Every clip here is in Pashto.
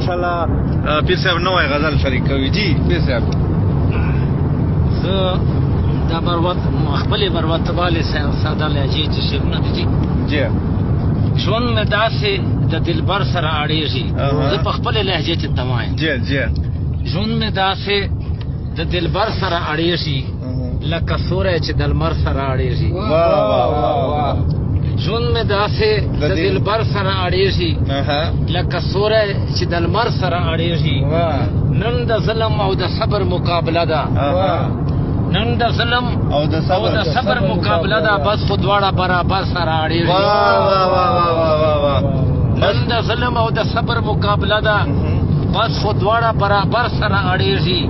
ماشاءالله پیر صاحب نوې غزل شریک کوي جی پیر صاحب زه دا خپلې مروتبالې ساده لهجې چې شعرونه دي جی ژوند مې داسې د دلبر سره اړېږي زه په خپلې لهجې کې ته وایم جی جی ژوند مې داسې د دلبر سره اړېږي لکه سوری چې د لمر سره اړېږي ژوند مې داسې د دلبر سره اړېږي لکه سوری چې د لمر سره اړېږي نن د ظلم او د صبر مقابله ده نن د ظلم او د صبر مقابله ده بس خو دواړه برابر سره اړېږي نن د ظلم او د صبر مقابله ده بس خو دواړه برابر سره اړېږي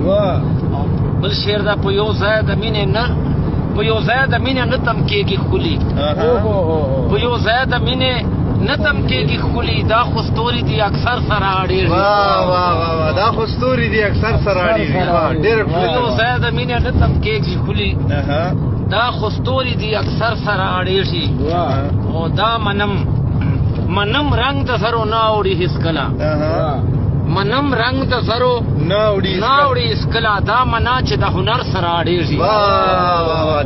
بل شعر ده په یو ځای د مینې نه په یو ځای د مینې نه تم کېږي ښکلي په یو ځای د مینې نه تم کېږي ښکلي دا خو ستوري دي اکثر سره اړېږي دا خو ستوري دي اکثر سره اړېږي په یو ځای د مینې نه تم کېږي ښکلي دا خو ستوري دي اکثر سره اړېږي او دا منم رنګ د زرو نه اوړي هېڅکله منم رنگ د زرو ناوړي اسکلا دا منا چې د هنر سره اړېږي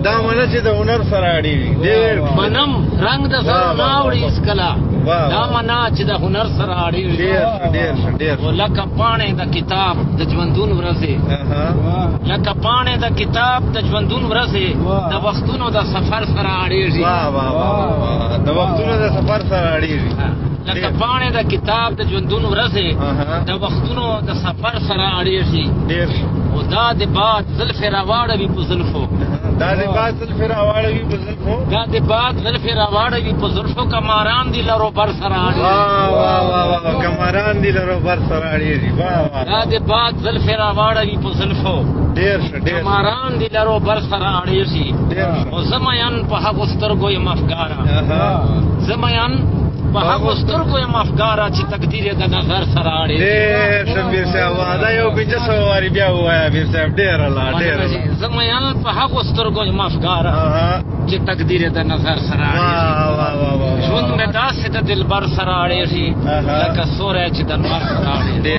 دا منا چې د هنر سره اړېږي منم رنگ د زرو ناوړي اسکلا دا منا چې د هنر سره اړېږي لکه پاڼې د کتاب د ژوندون ورځې لکه پاڼې د کتاب د ژوندون ورځې د وختونو د سفر سره اړېږي د وختونو د سفر سره اړېږي لکه پاڼې د کتاب د ژوندون ورځې د وختونو د سفر سره اړېږي او دا د باد زلفې راواړوي په زلفو دا د باد زلفې راواړوي په زلفو دا د باد زلفې راواړوي په زلفو کماران دي له روبر سره اړېږي کماران دي له روبر سره اړېږي دا د باد زلفې راواړوي په زلفو کماران دي له روبر سره اړېږي او زه مین په هغو سترګو یم افګاره زه مین په هغو سترګو یم افګاره چې تقدیر یې د نظر سره اړېږي ښه پیر صاحب دا یو 500 وارې بیا ووایه پیر صاحب ډېره زه مین په هغو سترګو یم افګاره چې تقدیر یې د نظر سره اړېږي ژوند مې داسې د دلبر سره اړېږي لکه سوری چې د لمر سره اړېږي